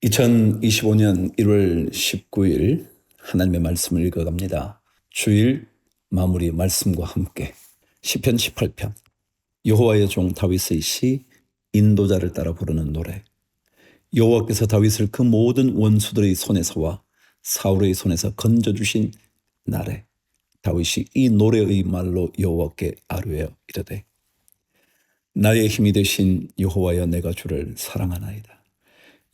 2025년 1월 19일 하나님의 말씀을 읽어갑니다. 주일 마무리 말씀과 함께 시편 18편 여호와의 종 다윗의 시 인도자를 따라 부르는 노래. 여호와께서 다윗을 그 모든 원수들의 손에서와 사울의 손에서 건져주신 날에 다윗이 이 노래의 말로 여호와께 아뢰어 이르되 나의 힘이 되신 여호와여 내가 주를 사랑하나이다.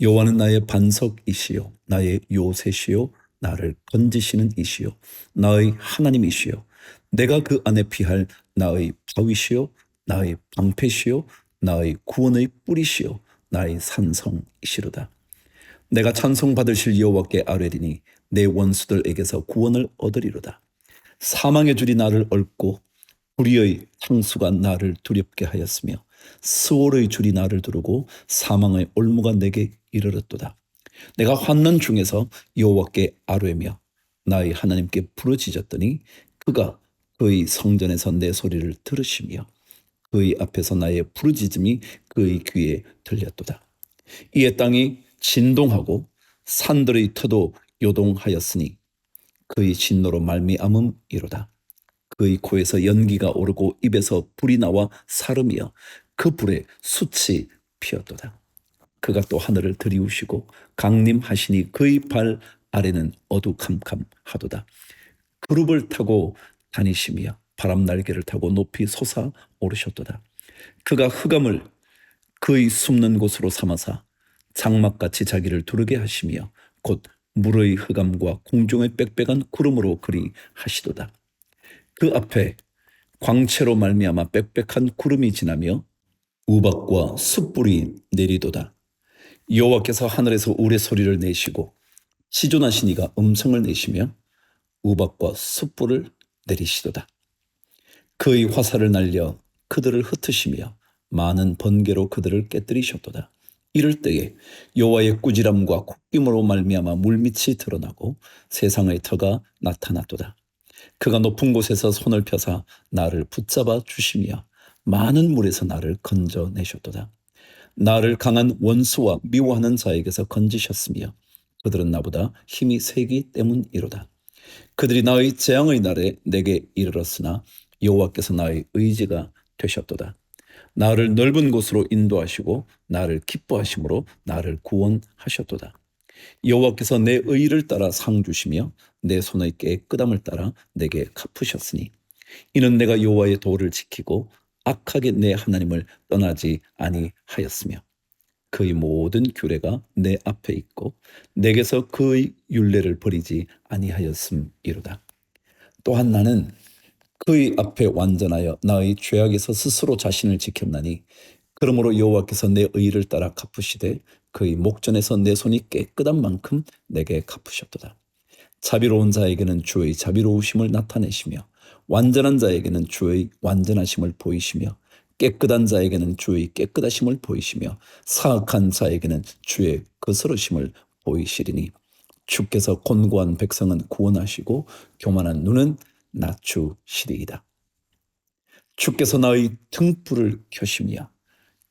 여호와는 나의 반석이시요 나의 요새시요 나를 건지시는 이시요 나의 하나님이시요 내가 그 안에 피할 나의 바위시요 나의 방패시요 나의 구원의 뿌리시요 나의 산성이시로다. 내가 찬송받으실 여호와께 아뢰리니 내 원수들에게서 구원을 얻으리로다. 사망의 줄이 나를 얽고 불의의 창수가 나를 두렵게 하였으며 스올의 줄이 나를 두르고 사망의 올무가 내게 이르렀도다. 내가 환난 중에서 여호와께 아뢰며 나의 하나님께 부르짖었더니 그가 그의 성전에서 내 소리를 들으시며 그의 앞에서 나의 부르짖음이 그의 귀에 들렸도다. 이에 땅이 진동하고 산들의 터도 요동하였으니 그의 진노로 말미암음이로다. 그의 코에서 연기가 오르고 입에서 불이 나와 사름이여 그 불에 숯이 피었도다. 그가 또 하늘을 들이우시고 강림하시니 그의 발 아래는 어두캄캄하도다. 그룹을 타고 다니시며 바람 날개를 타고 높이 솟아 오르셨도다. 그가 흑암을 그의 숨는 곳으로 삼아사 장막같이 자기를 두르게 하시며 곧 물의 흑암과 공중의 빽빽한 구름으로 그리 하시도다. 그 앞에 광채로 말미암아 빽빽한 구름이 지나며 우박과 숯불이 내리도다. 여호와께서 하늘에서 우레소리를 내시고 시존하신 이가 음성을 내시며 우박과 숯불을 내리시도다. 그의 화살을 날려 그들을 흩으시며 많은 번개로 그들을 깨뜨리셨도다. 이럴 때에 여호와의 꾸지람과 콧김으로 말미암아 물밑이 드러나고 세상의 터가 나타났도다. 그가 높은 곳에서 손을 펴사 나를 붙잡아 주시며 많은 물에서 나를 건져내셨도다. 나를 강한 원수와 미워하는 자에게서 건지셨으며 그들은 나보다 힘이 세기 때문이로다. 그들이 나의 재앙의 날에 내게 이르렀으나 여호와께서 나의 의지가 되셨도다. 나를 넓은 곳으로 인도하시고 나를 기뻐하심으로 나를 구원하셨도다. 여호와께서 내 의를 따라 상 주시며 내 손의 깨끗함을 따라 내게 갚으셨으니 이는 내가 여호와의 도를 지키고 악하게 내 하나님을 떠나지 아니하였으며 그의 모든 규례가 내 앞에 있고 내게서 그의 율례를 버리지 아니하였음이로다. 또한 나는 그의 앞에 완전하여 나의 죄악에서 스스로 자신을 지켰나니 그러므로 여호와께서 내 의를 따라 갚으시되 그의 목전에서 내 손이 깨끗한 만큼 내게 갚으셨도다. 자비로운 자에게는 주의 자비로우심을 나타내시며 완전한 자에게는 주의 완전하심을 보이시며 깨끗한 자에게는 주의 깨끗하심을 보이시며 사악한 자에게는 주의 거스르심을 보이시리니 주께서 곤고한 백성은 구원하시고 교만한 눈은 낮추시리이다. 주께서 나의 등불을 켜시며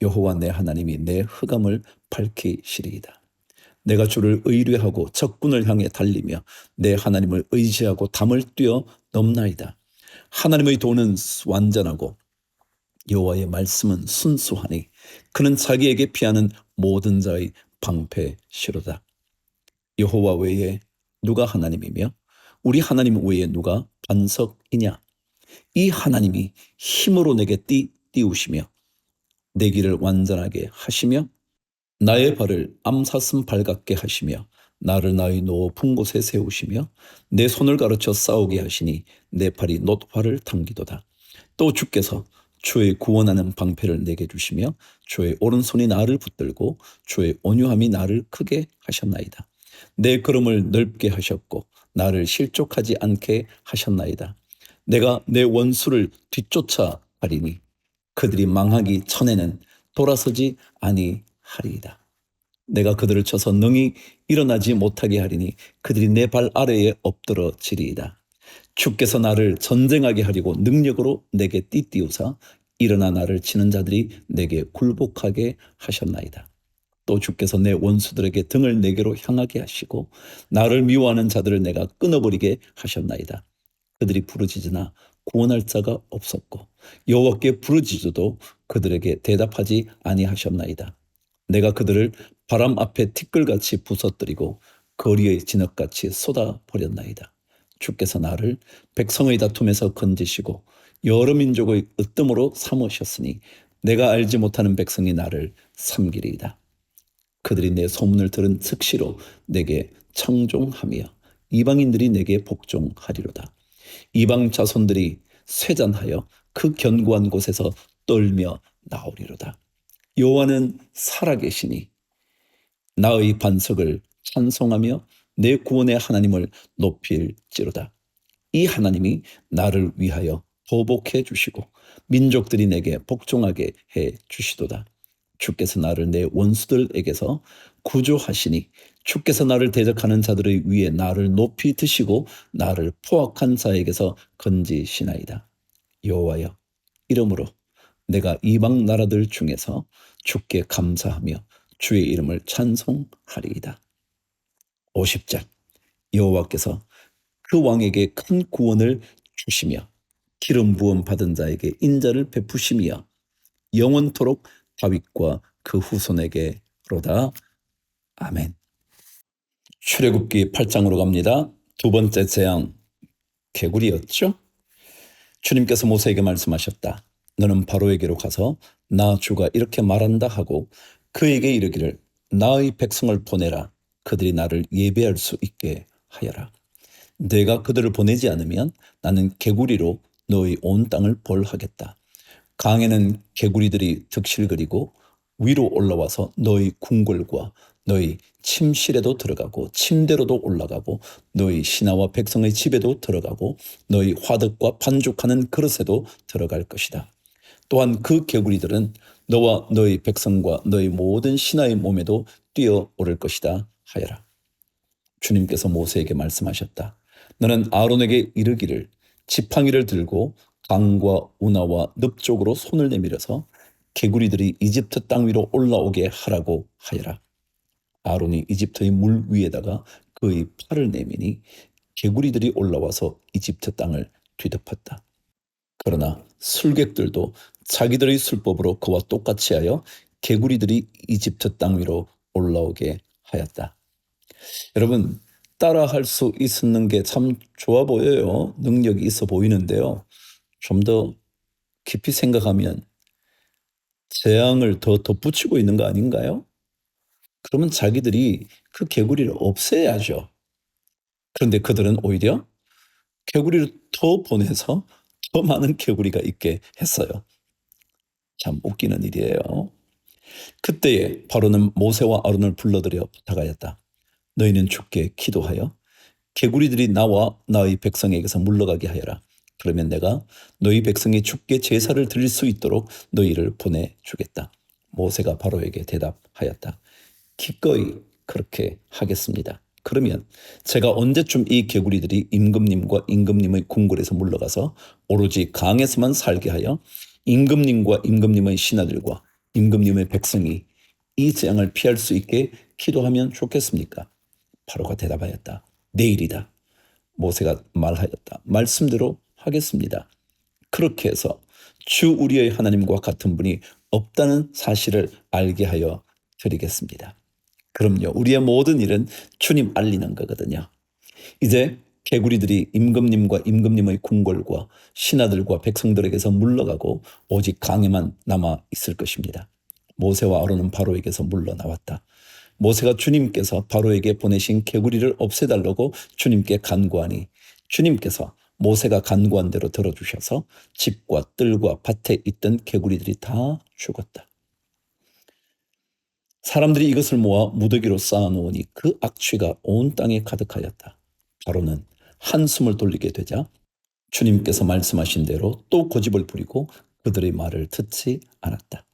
여호와 내 하나님이 내 흑암을 밝히시리이다. 내가 주를 의뢰하고 적군을 향해 달리며 내 하나님을 의지하고 담을 뛰어 넘나이다. 하나님의 도는 완전하고 여호와의 말씀은 순수하니 그는 자기에게 피하는 모든 자의 방패시로다. 여호와 외에 누가 하나님이며 우리 하나님 외에 누가 반석이냐? 이 하나님이 힘으로 내게 띄우시며 내 길을 완전하게 하시며 나의 발을 암사슴 발 같게 하시며 나를 나의 높은 곳에 세우시며 내 손을 가르쳐 싸우게 하시니 내 팔이 놋화를 당기도다. 또 주께서 주의 구원하는 방패를 내게 주시며 주의 오른손이 나를 붙들고 주의 온유함이 나를 크게 하셨나이다. 내 걸음을 넓게 하셨고 나를 실족하지 않게 하셨나이다. 내가 내 원수를 뒤쫓아 가리니 그들이 망하기 전에는 돌아서지 아니하리이다. 내가 그들을 쳐서 능히 일어나지 못하게 하리니 그들이 내 발 아래에 엎드러지리이다. 주께서 나를 전쟁하게 하려고 능력으로 내게 띠띠우사 일어나 나를 치는 자들이 내게 굴복하게 하셨나이다. 또 주께서 내 원수들에게 등을 내게로 향하게 하시고 나를 미워하는 자들을 내가 끊어버리게 하셨나이다. 그들이 부르짖으나 구원할 자가 없었고 여호와께 부르짖어도 그들에게 대답하지 아니하셨나이다. 내가 그들을 바람 앞에 티끌같이 부서뜨리고 거리의 진흙같이 쏟아버렸나이다. 주께서 나를 백성의 다툼에서 건지시고 여러 민족의 으뜸으로 삼으셨으니 내가 알지 못하는 백성이 나를 섬기리이다. 그들이 내 소문을 들은 즉시로 내게 청종하며 이방인들이 내게 복종하리로다. 이방 자손들이 쇠잔하여 그 견고한 곳에서 떨며 나오리로다. 여호와는 살아계시니 나의 반석을 찬송하며 내 구원의 하나님을 높일지로다. 이 하나님이 나를 위하여 보복해 주시고 민족들이 내게 복종하게 해 주시도다. 주께서 나를 내 원수들에게서 구조하시니 주께서 나를 대적하는 자들의 위에 나를 높이 드시고 나를 포악한 자에게서 건지시나이다. 여호와여, 이러므로 내가 이방 나라들 중에서 주께 감사하며 주의 이름을 찬송하리이다. 50절. 여호와께서 그 왕에게 큰 구원을 주시며 기름 부음 받은 자에게 인자를 베푸시며 영원토록 다윗과 그 후손에게로다. 아멘. 출애굽기 8장으로 갑니다. 두 번째 재앙, 개구리였죠. 주님께서 모세에게 말씀하셨다. 너는 바로에게로 가서 나 주가 이렇게 말한다 하고 그에게 이르기를 나의 백성을 보내라. 그들이 나를 예배할 수 있게 하여라. 내가 그들을 보내지 않으면 나는 개구리로 너의 온 땅을 벌하겠다. 강에는 개구리들이 득실거리고 위로 올라와서 너희 궁궐과 너희 침실에도 들어가고 침대로도 올라가고 너희 신하와 백성의 집에도 들어가고 너희 화덕과 반죽하는 그릇에도 들어갈 것이다. 또한 그 개구리들은 너와 너희 백성과 너희 모든 신하의 몸에도 뛰어오를 것이다 하여라. 주님께서 모세에게 말씀하셨다. 너는 아론에게 이르기를 지팡이를 들고 강과 운하와 늪 쪽으로 손을 내밀어서 개구리들이 이집트 땅 위로 올라오게 하라고 하여라. 아론이 이집트의 물 위에다가 그의 팔을 내미니 개구리들이 올라와서 이집트 땅을 뒤덮었다. 그러나 술객들도 자기들의 술법으로 그와 똑같이 하여 개구리들이 이집트 땅 위로 올라오게 하였다. 여러분, 따라할 수 있는 게 참 좋아 보여요. 능력이 있어 보이는데요. 좀 더 깊이 생각하면 재앙을 더 덧붙이고 있는 거 아닌가요? 그러면 자기들이 그 개구리를 없애야죠. 그런데 그들은 오히려 개구리를 더 보내서 더 많은 개구리가 있게 했어요. 참 웃기는 일이에요. 그때에 바로는 모세와 아론을 불러들여 부탁하였다. 너희는 주께 기도하여 개구리들이 나와 나의 백성에게서 물러가게 하여라. 그러면 내가 너희 백성이 주께 제사를 드릴 수 있도록 너희를 보내주겠다. 모세가 바로에게 대답하였다. 기꺼이 그렇게 하겠습니다. 그러면 제가 언제쯤 이 개구리들이 임금님과 임금님의 궁궐에서 물러가서 오로지 강에서만 살게 하여 임금님과 임금님의 신하들과 임금님의 백성이 이 재앙을 피할 수 있게 기도하면 좋겠습니까? 바로가 대답하였다. 내일이다. 모세가 말하였다. 말씀대로 하겠습니다. 그렇게 해서 주 우리의 하나님과 같은 분이 없다는 사실을 알게 하여 드리겠습니다. 그럼요. 우리의 모든 일은 주님 알리는 거거든요. 이제 개구리들이 임금님과 임금님의 궁궐과 신하들과 백성들에게서 물러가고 오직 강에만 남아 있을 것입니다. 모세와 아론은 바로에게서 물러나왔다. 모세가 주님께서 바로에게 보내신 개구리를 없애달라고 주님께 간구하니 주님께서 모세가 간구한 대로 들어주셔서 집과 뜰과 밭에 있던 개구리들이 다 죽었다. 사람들이 이것을 모아 무더기로 쌓아놓으니 그 악취가 온 땅에 가득하였다. 바로는 한숨을 돌리게 되자 주님께서 말씀하신 대로 또 고집을 부리고 그들의 말을 듣지 않았다.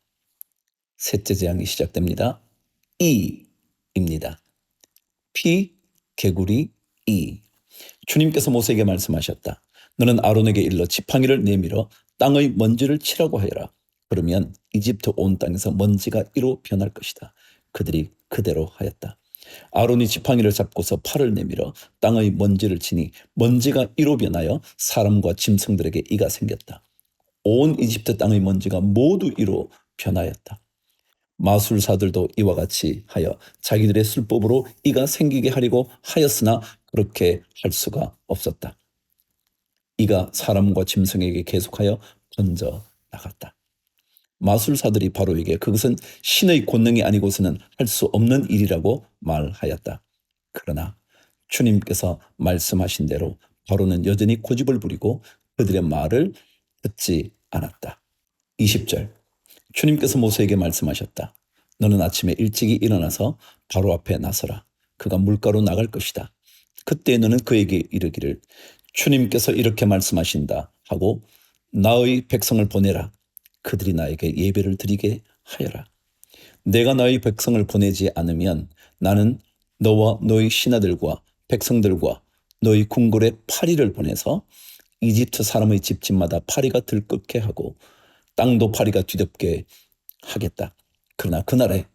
셋째 재앙이 시작됩니다. 이입니다. 피, 개구리, 이. 주님께서 모세에게 말씀하셨다. 너는 아론에게 일러 지팡이를 내밀어 땅의 먼지를 치라고 하여라. 그러면 이집트 온 땅에서 먼지가 이로 변할 것이다. 그들이 그대로 하였다. 아론이 지팡이를 잡고서 팔을 내밀어 땅의 먼지를 치니 먼지가 이로 변하여 사람과 짐승들에게 이가 생겼다. 온 이집트 땅의 먼지가 모두 이로 변하였다. 마술사들도 이와 같이 하여 자기들의 술법으로 이가 생기게 하려고 하였으나 그렇게 할 수가 없었다. 이가 사람과 짐승에게 계속하여 번져 나갔다. 마술사들이 바로에게 그것은 신의 권능이 아니고서는 할 수 없는 일이라고 말하였다. 그러나 주님께서 말씀하신 대로 바로는 여전히 고집을 부리고 그들의 말을 듣지 않았다. 20절. 주님께서 모세에게 말씀하셨다. 너는 아침에 일찍이 일어나서 바로 앞에 나서라. 그가 물가로 나갈 것이다. 그때 너는 그에게 이르기를 주님께서 이렇게 말씀하신다 하고 나의 백성을 보내라. 그들이 나에게 예배를 드리게 하여라. 내가 너희 백성을 보내지 않으면 나는 너와 너희 신하들과 백성들과 너희 궁궐에 파리를 보내서 이집트 사람의 집집마다 파리가 들끓게 하고 땅도 파리가 뒤덮게 하겠다. 그러나 그날에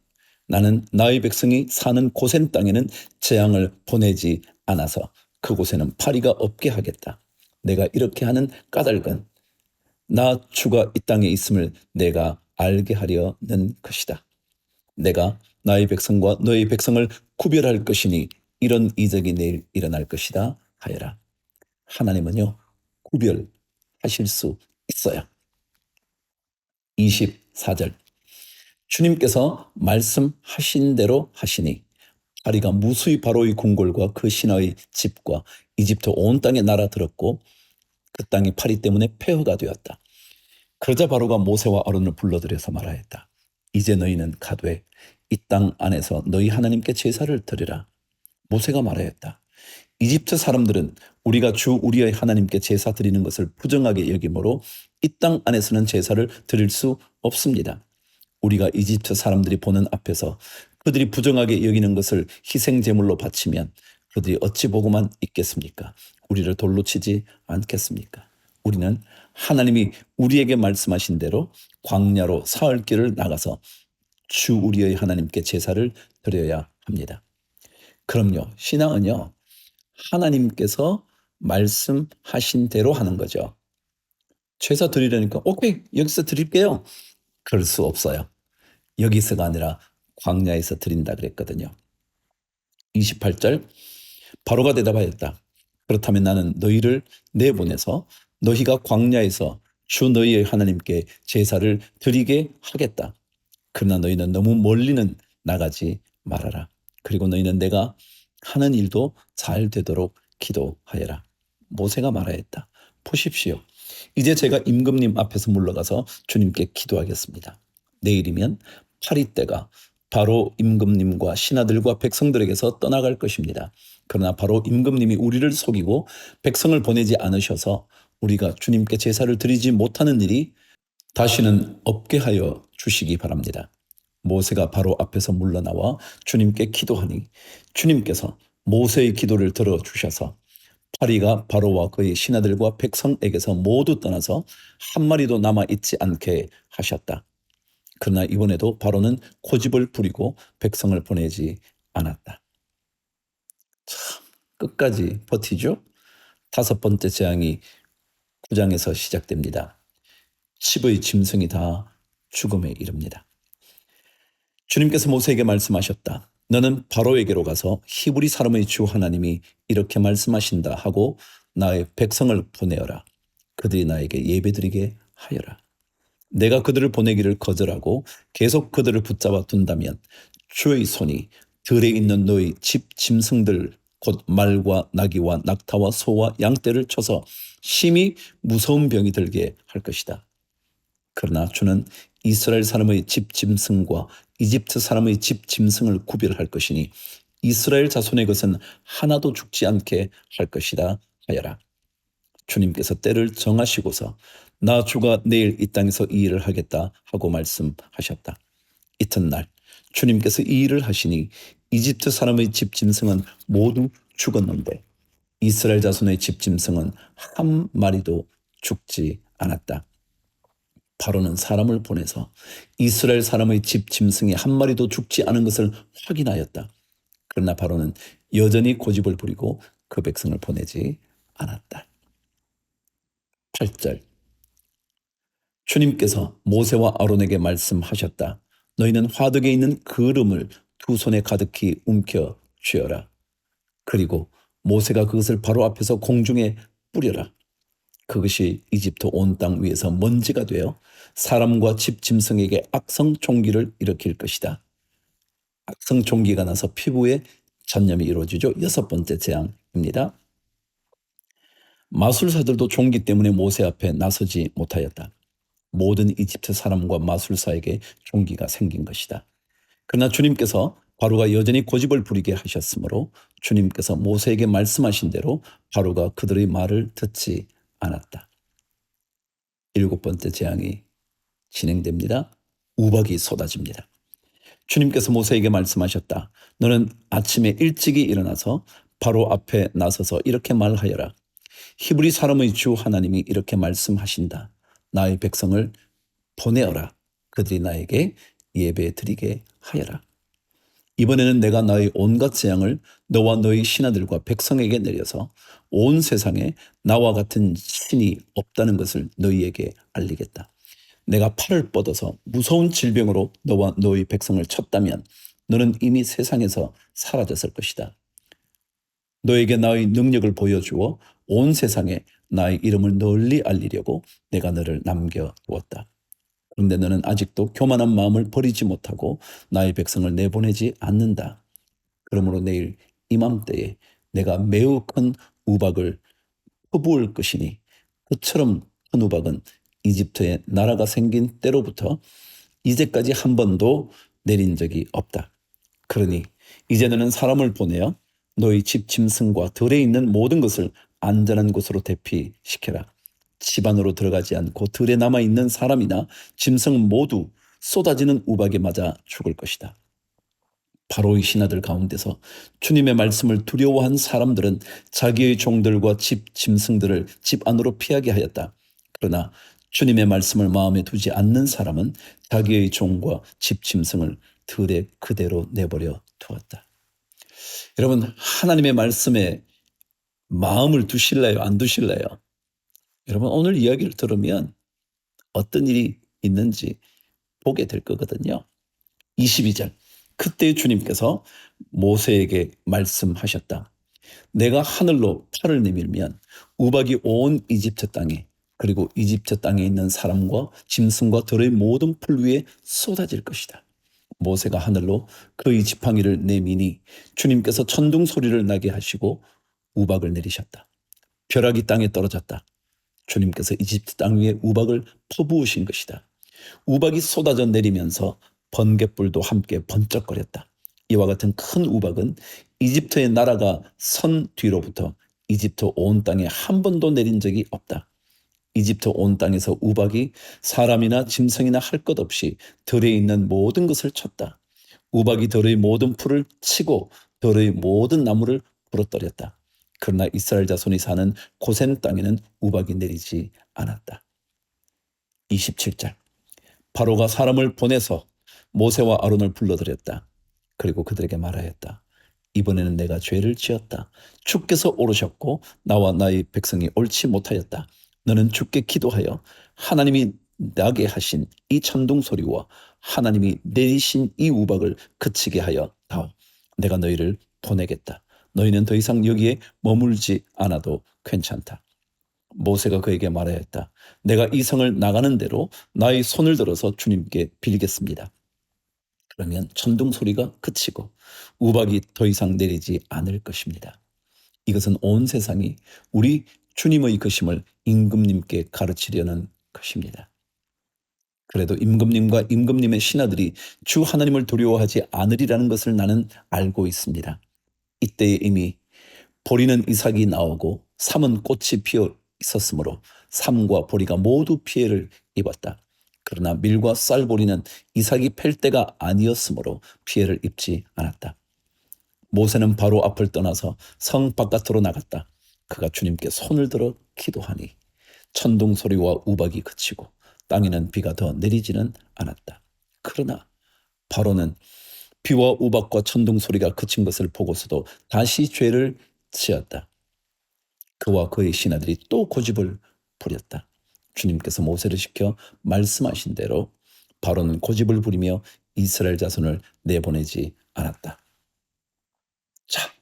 나는 나의 백성이 사는 고센 땅에는 재앙을 보내지 않아서 그곳에는 파리가 없게 하겠다. 내가 이렇게 하는 까닭은 나 주가 이 땅에 있음을 내가 알게 하려는 것이다. 내가 나의 백성과 너의 백성을 구별할 것이니 이런 이적이 내일 일어날 것이다 하여라. 하나님은요, 구별하실 수 있어요. 24절. 주님께서 말씀하신 대로 하시니 파리가 무수히 바로의 궁궐과 그 신하의 집과 이집트 온 땅에 날아들었고 그 땅이 파리 때문에 폐허가 되었다. 그러자 바로가 모세와 아론을 불러들여서 말하였다. 이제 너희는 가되 이 땅 안에서 너희 하나님께 제사를 드리라. 모세가 말하였다. 이집트 사람들은 우리가 주 우리의 하나님께 제사 드리는 것을 부정하게 여기므로 이 땅 안에서는 제사를 드릴 수 없습니다. 우리가 이집트 사람들이 보는 앞에서 그들이 부정하게 여기는 것을 희생제물로 바치면 그들이 어찌 보고만 있겠습니까? 우리를 돌로 치지 않겠습니까? 우리는 하나님이 우리에게 말씀하신 대로 광야로 사흘 길을 나가서 주 우리의 하나님께 제사를 드려야 합니다. 그럼요, 신앙은요, 하나님께서 말씀하신 대로 하는 거죠. 제사 드리려니까 오케이, 여기서 드릴게요. 그럴 수 없어요. 여기서가 아니라 광야에서 드린다 그랬거든요. 28절. 바로가 대답하였다. 그렇다면 나는 너희를 내보내서 너희가 광야에서 주 너희의 하나님께 제사를 드리게 하겠다. 그러나 너희는 너무 멀리는 나가지 말아라. 그리고 너희는 내가 하는 일도 잘 되도록 기도하여라. 모세가 말하였다. 보십시오. 이제 제가 임금님 앞에서 물러가서 주님께 기도하겠습니다. 내일이면 파리떼가 바로 임금님과 신하들과 백성들에게서 떠나갈 것입니다. 그러나 바로 임금님이 우리를 속이고 백성을 보내지 않으셔서 우리가 주님께 제사를 드리지 못하는 일이 다시는 없게 하여 주시기 바랍니다. 모세가 바로 앞에서 물러나와 주님께 기도하니 주님께서 모세의 기도를 들어주셔서 파리가 바로와 그의 신하들과 백성에게서 모두 떠나서 한 마리도 남아있지 않게 하셨다. 그러나 이번에도 바로는 고집을 부리고 백성을 보내지 않았다. 참 끝까지 버티죠. 5번째 재앙이 9장에서 시작됩니다. 10의 짐승이 다 죽음에 이릅니다. 주님께서 모세에게 말씀하셨다. 너는 바로에게로 가서 히브리 사람의 주 하나님이 이렇게 말씀하신다 하고 나의 백성을 보내어라. 그들이 나에게 예배드리게 하여라. 내가 그들을 보내기를 거절하고 계속 그들을 붙잡아 둔다면 주의 손이 들에 있는 너희 집 짐승들 곧 말과 나귀와 낙타와 소와 양떼를 쳐서 심히 무서운 병이 들게 할 것이다. 그러나 주는 이스라엘 사람의 집 짐승과 이집트 사람의 집 짐승을 구별할 것이니 이스라엘 자손의 것은 하나도 죽지 않게 할 것이다 하여라. 주님께서 때를 정하시고서 나 주가 내일 이 땅에서 이 일을 하겠다 하고 말씀하셨다. 이튿날 주님께서 이 일을 하시니 이집트 사람의 집 짐승은 모두 죽었는데 이스라엘 자손의 집 짐승은 한 마리도 죽지 않았다. 바로는 사람을 보내서 이스라엘 사람의 집 짐승이 한 마리도 죽지 않은 것을 확인하였다. 그러나 바로는 여전히 고집을 부리고 그 백성을 보내지 않았다. 8절. 주님께서 모세와 아론에게 말씀하셨다. 너희는 화덕에 있는 그름을 두 손에 가득히 움켜 쥐어라. 그리고 모세가 그것을 바로 앞에서 공중에 뿌려라. 그것이 이집트 온 땅 위에서 먼지가 되어 사람과 집 짐승에게 악성 종기를 일으킬 것이다. 악성 종기가 나서 피부에 전염이 이루어지죠. 6번째 재앙입니다. 마술사들도 종기 때문에 모세 앞에 나서지 못하였다. 모든 이집트 사람과 마술사에게 종기가 생긴 것이다. 그러나 주님께서 바로가 여전히 고집을 부리게 하셨으므로 주님께서 모세에게 말씀하신 대로 바로가 그들의 말을 듣지 않았다. 7번째 재앙이 진행됩니다. 우박이 쏟아집니다. 주님께서 모세에게 말씀하셨다. 너는 아침에 일찍이 일어나서 바로 앞에 나서서 이렇게 말하여라. 히브리 사람의 주 하나님이 이렇게 말씀하신다. 나의 백성을 보내어라. 그들이 나에게 예배 드리게 하여라. 이번에는 내가 나의 온갖 재앙을 너와 너의 신하들과 백성에게 내려서 온 세상에 나와 같은 신이 없다는 것을 너희에게 알리겠다. 내가 팔을 뻗어서 무서운 질병으로 너와 너의 백성을 쳤다면 너는 이미 세상에서 사라졌을 것이다. 너에게 나의 능력을 보여주어 온 세상에 나의 이름을 널리 알리려고 내가 너를 남겨두었다. 그런데 너는 아직도 교만한 마음을 버리지 못하고 나의 백성을 내보내지 않는다. 그러므로 내일 이맘때에 내가 매우 큰 우박을 퍼부을 것이니 그처럼 큰 우박은 이집트에 나라가 생긴 때로부터 이제까지 한 번도 내린 적이 없다. 그러니 이제 너는 사람을 보내어 너희 집 짐승과 들에 있는 모든 것을 안전한 곳으로 대피시켜라. 집 안으로 들어가지 않고 들에 남아있는 사람이나 짐승 모두 쏟아지는 우박에 맞아 죽을 것이다. 바로의 신하들 가운데서 주님의 말씀을 두려워한 사람들은 자기의 종들과 집 짐승들을 집 안으로 피하게 하였다. 그러나 주님의 말씀을 마음에 두지 않는 사람은 자기의 종과 집 짐승을 들에 그대로 내버려 두었다. 여러분, 하나님의 말씀에 마음을 두실래요? 안 두실래요? 여러분, 오늘 이야기를 들으면 어떤 일이 있는지 보게 될 거거든요. 22절. 그때 주님께서 모세에게 말씀하셨다. 내가 하늘로 팔을 내밀면 우박이 온 이집트 땅에 그리고 이집트 땅에 있는 사람과 짐승과 들의 모든 풀 위에 쏟아질 것이다. 모세가 하늘로 그의 지팡이를 내미니 주님께서 천둥 소리를 나게 하시고 우박을 내리셨다. 벼락이 땅에 떨어졌다. 주님께서 이집트 땅 위에 우박을 퍼부으신 것이다. 우박이 쏟아져 내리면서 번갯불도 함께 번쩍거렸다. 이와 같은 큰 우박은 이집트의 나라가 선 뒤로부터 이집트 온 땅에 한 번도 내린 적이 없다. 이집트 온 땅에서 우박이 사람이나 짐승이나 할 것 없이 들에 있는 모든 것을 쳤다. 우박이 들의 모든 풀을 치고 들의 모든 나무를 부러뜨렸다. 그러나 이스라엘 자손이 사는 고센 땅에는 우박이 내리지 않았다. 27절. 바로가 사람을 보내서 모세와 아론을 불러들였다. 그리고 그들에게 말하였다. 이번에는 내가 죄를 지었다. 주께서 오르셨고 나와 나의 백성이 옳지 못하였다. 너는 주께 기도하여 하나님이 나게 하신 이 천둥 소리와 하나님이 내리신 이 우박을 그치게 하여 다오. 내가 너희를 보내겠다. 너희는 더 이상 여기에 머물지 않아도 괜찮다. 모세가 그에게 말하였다. 내가 이 성을 나가는 대로 나의 손을 들어서 주님께 빌겠습니다. 그러면 천둥 소리가 그치고 우박이 더 이상 내리지 않을 것입니다. 이것은 온 세상이 우리 주님의 것임을 임금님께 가르치려는 것입니다. 그래도 임금님과 임금님의 신하들이 주 하나님을 두려워하지 않으리라는 것을 나는 알고 있습니다. 이때에 이미 보리는 이삭이 나오고 삼은 꽃이 피어 있었으므로 삼과 보리가 모두 피해를 입었다. 그러나 밀과 쌀보리는 이삭이 팰 때가 아니었으므로 피해를 입지 않았다. 모세는 바로 앞을 떠나서 성 바깥으로 나갔다. 그가 주님께 손을 들어 기도하니 천둥 소리와 우박이 그치고 땅에는 비가 더 내리지는 않았다. 그러나 바로는 비와 우박과 천둥 소리가 그친 것을 보고서도 다시 죄를 지었다. 그와 그의 신하들이 또 고집을 부렸다. 주님께서 모세를 시켜 말씀하신 대로 바로는 고집을 부리며 이스라엘 자손을 내보내지 않았다. 자,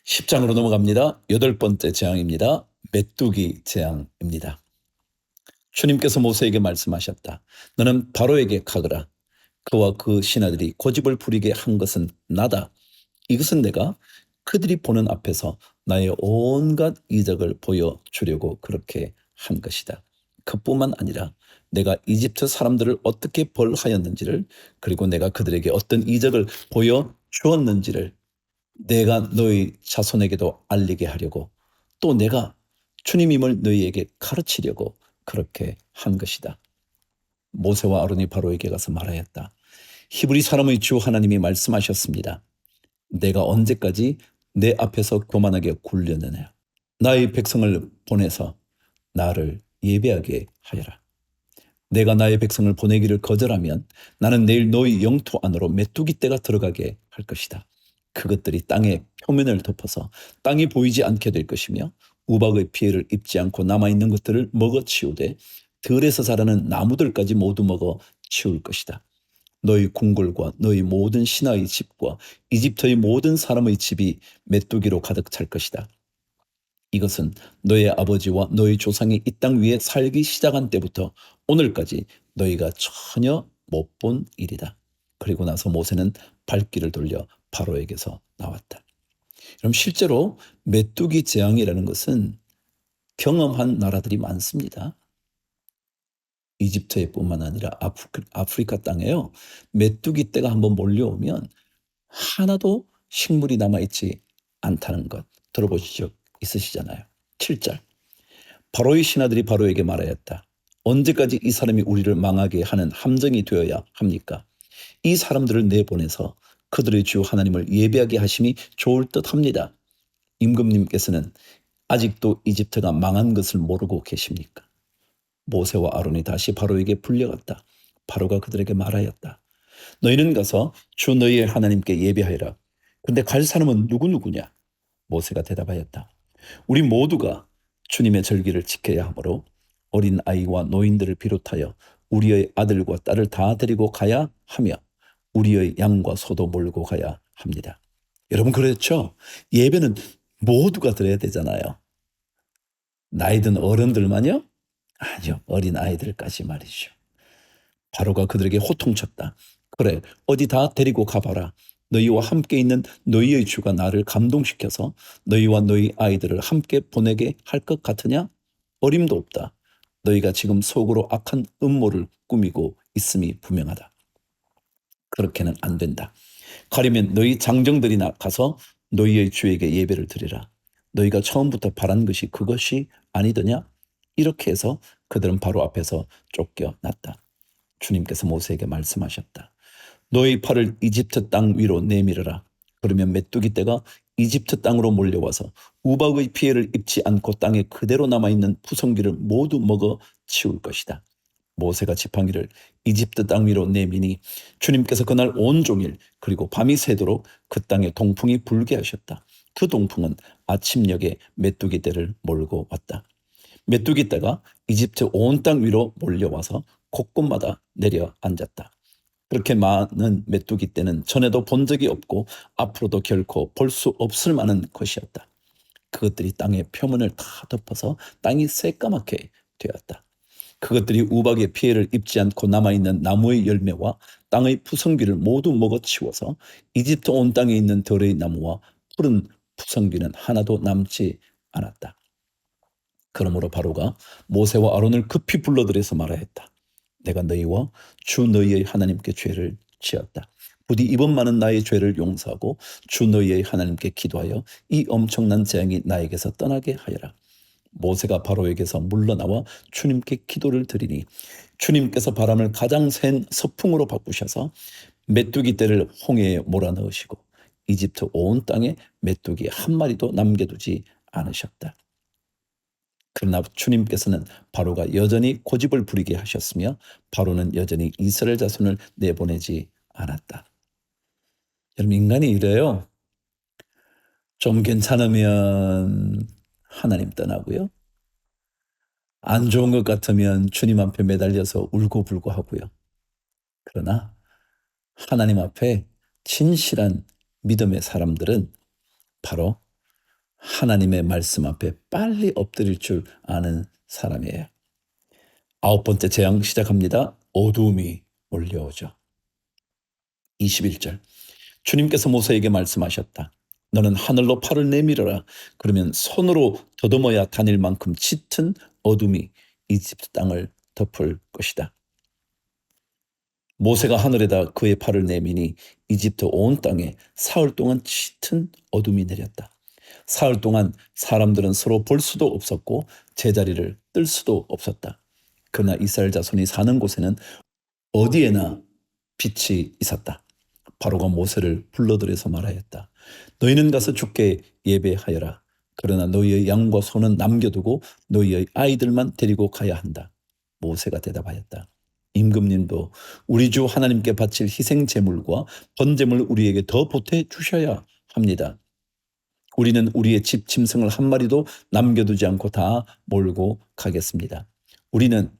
10장으로 넘어갑니다. 8번째 재앙입니다. 메뚜기 재앙입니다. 주님께서 모세에게 말씀하셨다. 너는 바로에게 가거라. 그와 그 신하들이 고집을 부리게 한 것은 나다. 이것은 내가 그들이 보는 앞에서 나의 온갖 이적을 보여주려고 그렇게 한 것이다. 그뿐만 아니라 내가 이집트 사람들을 어떻게 벌하였는지를, 그리고 내가 그들에게 어떤 이적을 보여주었는지를 내가 너희 자손에게도 알리게 하려고, 또 내가 주님임을 너희에게 가르치려고 그렇게 한 것이다. 모세와 아론이 바로에게 가서 말하였다. 히브리 사람의 주 하나님이 말씀하셨습니다. 내가 언제까지 내 앞에서 교만하게 굴려내냐. 나의 백성을 보내서 나를 예배하게 하여라. 내가 나의 백성을 보내기를 거절하면 나는 내일 너희 영토 안으로 메뚜기 떼가 들어가게 할 것이다. 그것들이 땅의 표면을 덮어서 땅이 보이지 않게 될 것이며 우박의 피해를 입지 않고 남아있는 것들을 먹어치우되 들에서 자라는 나무들까지 모두 먹어치울 것이다. 너희 궁궐과 너희 모든 신하의 집과 이집트의 모든 사람의 집이 메뚜기로 가득 찰 것이다. 이것은 너의 아버지와 너희 조상이 이 땅 위에 살기 시작한 때부터 오늘까지 너희가 전혀 못 본 일이다. 그리고 나서 모세는 발길을 돌려 바로에게서 나왔다. 그럼 실제로 메뚜기 재앙이라는 것은 경험한 나라들이 많습니다. 이집트뿐만 아니라 아프리카 땅에요. 메뚜기 떼가 한번 몰려오면 하나도 식물이 남아있지 않다는 것 들어보신 적 있으시잖아요. 7절. 바로의 신하들이 바로에게 말하였다. 언제까지 이 사람이 우리를 망하게 하는 함정이 되어야 합니까? 이 사람들을 내보내서 그들의 주 하나님을 예배하게 하심이 좋을 듯합니다. 임금님께서는 아직도 이집트가 망한 것을 모르고 계십니까? 모세와 아론이 다시 바로에게 불려갔다. 바로가 그들에게 말하였다. 너희는 가서 주 너희의 하나님께 예배하여라. 근데 갈 사람은 누구냐? 모세가 대답하였다. 우리 모두가 주님의 절기를 지켜야 하므로 어린 아이와 노인들을 비롯하여 우리의 아들과 딸을 다 데리고 가야 하며 우리의 양과 소도 몰고 가야 합니다. 여러분 그렇죠? 예배는 모두가 드려야 되잖아요. 나이 든 어른들만요? 아니요. 어린 아이들까지 말이죠. 바로가 그들에게 호통쳤다. 그래, 어디 다 데리고 가봐라. 너희와 함께 있는 너희의 주가 나를 감동시켜서 너희와 너희 아이들을 함께 보내게 할 것 같으냐? 어림도 없다. 너희가 지금 속으로 악한 음모를 꾸미고 있음이 분명하다. 그렇게는 안 된다. 가려면 너희 장정들이나 가서 너희의 주에게 예배를 드리라. 너희가 처음부터 바란 것이 그것이 아니더냐? 이렇게 해서 그들은 바로 앞에서 쫓겨났다. 주님께서 모세에게 말씀하셨다. 너희 팔을 이집트 땅 위로 내밀어라. 그러면 메뚜기 떼가 이집트 땅으로 몰려와서 우박의 피해를 입지 않고 땅에 그대로 남아있는 푸성귀를 모두 먹어 치울 것이다. 모세가 지팡이를 이집트 땅 위로 내미니 주님께서 그날 온종일 그리고 밤이 새도록 그 땅에 동풍이 불게 하셨다. 그 동풍은 아침녘에 메뚜기 떼를 몰고 왔다. 메뚜기 떼가 이집트 온 땅 위로 몰려와서 곳곳마다 내려앉았다. 그렇게 많은 메뚜기 떼는 전에도 본 적이 없고 앞으로도 결코 볼 수 없을 만한 것이었다. 그것들이 땅의 표면을 다 덮어서 땅이 새까맣게 되었다. 그것들이 우박의 피해를 입지 않고 남아있는 나무의 열매와 땅의 푸성귀를 모두 먹어치워서 이집트 온 땅에 있는 들의 나무와 푸른 푸성귀는 하나도 남지 않았다. 그러므로 바로가 모세와 아론을 급히 불러들여서 말하였다. 내가 너희와 주 너희의 하나님께 죄를 지었다. 부디 이번만은 나의 죄를 용서하고 주 너희의 하나님께 기도하여 이 엄청난 재앙이 나에게서 떠나게 하여라. 모세가 바로에게서 물러나와 주님께 기도를 드리니 주님께서 바람을 가장 센 서풍으로 바꾸셔서 메뚜기 떼를 홍해에 몰아넣으시고 이집트 온 땅에 메뚜기 한 마리도 남겨두지 않으셨다. 그러나 주님께서는 바로가 여전히 고집을 부리게 하셨으며 바로는 여전히 이스라엘 자손을 내보내지 않았다. 여러분, 인간이 이래요. 좀 괜찮으면 하나님 떠나고요. 안 좋은 것 같으면 주님 앞에 매달려서 울고불고 하고요. 그러나 하나님 앞에 진실한 믿음의 사람들은 바로 하나님의 말씀 앞에 빨리 엎드릴 줄 아는 사람이에요. 9번째 재앙 시작합니다. 어두움이 몰려오죠. 21절. 주님께서 모세에게 말씀하셨다. 너는 하늘로 팔을 내밀어라. 그러면 손으로 더듬어야 다닐 만큼 짙은 어둠이 이집트 땅을 덮을 것이다. 모세가 하늘에다 그의 팔을 내미니 이집트 온 땅에 사흘 동안 짙은 어둠이 내렸다. 사흘 동안 사람들은 서로 볼 수도 없었고 제자리를 뜰 수도 없었다. 그러나 이스라엘 자손이 사는 곳에는 어디에나 빛이 있었다. 바로가 모세를 불러들여서 말하였다. 너희는 가서 주께 예배하여라. 그러나 너희의 양과 소는 남겨두고 너희의 아이들만 데리고 가야 한다. 모세가 대답하였다. 임금님도 우리 주 하나님께 바칠 희생 제물과 번제물 우리에게 더 보태 주셔야 합니다. 우리는 우리의 집 짐승을 한 마리도 남겨두지 않고 다 몰고 가겠습니다. 우리는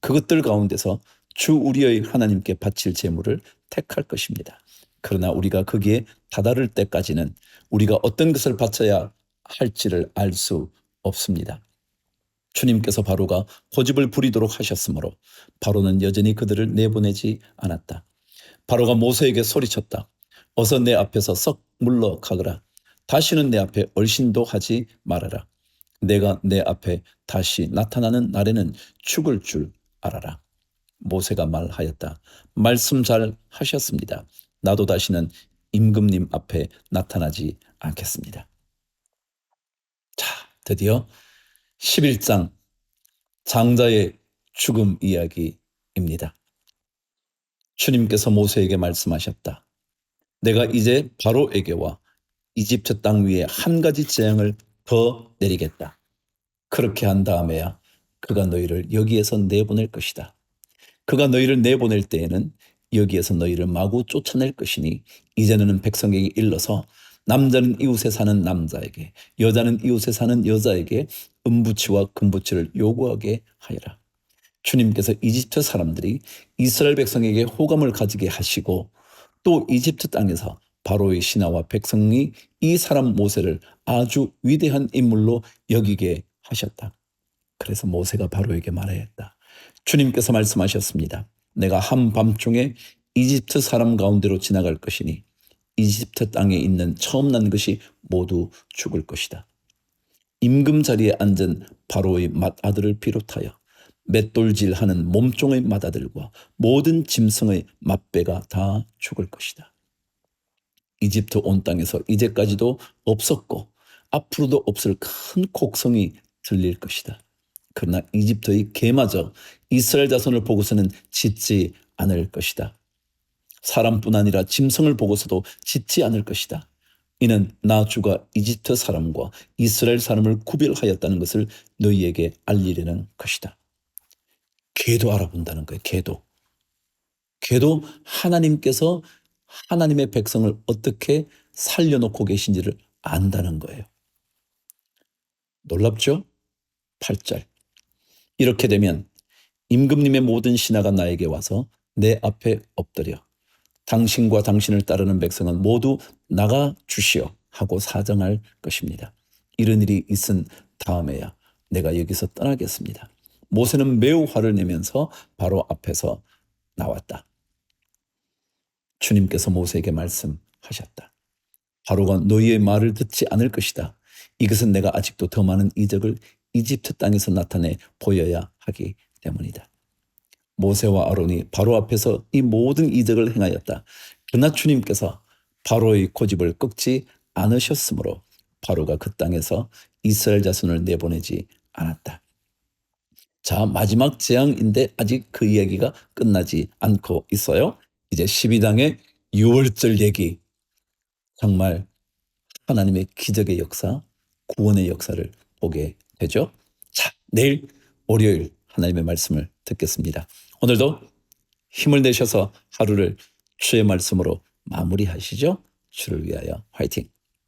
그것들 가운데서 주 우리의 하나님께 바칠 제물을 택할 것입니다. 그러나 우리가 거기에 다다를 때까지는 우리가 어떤 것을 바쳐야 할지를 알 수 없습니다. 주님께서 바로가 고집을 부리도록 하셨으므로 바로는 여전히 그들을 내보내지 않았다. 바로가 모세에게 소리쳤다. 어서 내 앞에서 썩 물러가거라. 다시는 내 앞에 얼씬도 하지 말아라. 내가 내 앞에 다시 나타나는 날에는 죽을 줄 알아라. 모세가 말하였다. 말씀 잘 하셨습니다. 나도 다시는 임금님 앞에 나타나지 않겠습니다. 자, 드디어 11장 장자의 죽음 이야기입니다. 주님께서 모세에게 말씀하셨다. 내가 이제 바로에게와 이집트 땅 위에 한 가지 재앙을 더 내리겠다. 그렇게 한 다음에야 그가 너희를 여기에서 내보낼 것이다. 그가 너희를 내보낼 때에는 여기에서 너희를 마구 쫓아낼 것이니 이제는 백성에게 일러서 남자는 이웃에 사는 남자에게 여자는 이웃에 사는 여자에게 은부치와 금부치를 요구하게 하여라. 주님께서 이집트 사람들이 이스라엘 백성에게 호감을 가지게 하시고 또 이집트 땅에서 바로의 신하와 백성이 이 사람 모세를 아주 위대한 인물로 여기게 하셨다. 그래서 모세가 바로에게 말하였다. 주님께서 말씀하셨습니다. 내가 한밤중에 이집트 사람 가운데로 지나갈 것이니 이집트 땅에 있는 처음 난 것이 모두 죽을 것이다. 임금 자리에 앉은 바로의 맏아들을 비롯하여 맷돌질하는 몸종의 맏아들과 모든 짐승의 맏배가 다 죽을 것이다. 이집트 온 땅에서 이제까지도 없었고 앞으로도 없을 큰 곡성이 들릴 것이다. 그러나 이집트의 개마저 이스라엘 자손을 보고서는 짖지 않을 것이다. 사람뿐 아니라 짐승을 보고서도 짖지 않을 것이다. 이는 나 주가 이집트 사람과 이스라엘 사람을 구별하였다는 것을 너희에게 알리려는 것이다. 개도 알아본다는 거예요. 개도 하나님께서 하나님의 백성을 어떻게 살려놓고 계신지를 안다는 거예요. 놀랍죠? 8절. 이렇게 되면 임금님의 모든 신하가 나에게 와서 내 앞에 엎드려 당신과 당신을 따르는 백성은 모두 나가 주시오 하고 사정할 것입니다. 이런 일이 있은 다음에야 내가 여기서 떠나겠습니다. 모세는 매우 화를 내면서 바로 앞에서 나왔다. 주님께서 모세에게 말씀하셨다. 바로가 너희의 말을 듣지 않을 것이다. 이것은 내가 아직도 더 많은 이적을 이집트 땅에서 나타내 보여야 하기 때문이다. 모세와 아론이 바로 앞에서 이 모든 이적을 행하였다. 그러나 주님께서 바로의 고집을 꺾지 않으셨으므로 바로가 그 땅에서 이스라엘 자손을 내보내지 않았다. 자, 마지막 재앙인데 아직 그 이야기가 끝나지 않고 있어요. 이제 12장의 6월절 얘기. 정말 하나님의 기적의 역사, 구원의 역사를 보게 되죠. 자, 내일 월요일 하나님의 말씀을 듣겠습니다. 오늘도 힘을 내셔서 하루를 주의 말씀으로 마무리하시죠. 주를 위하여 화이팅!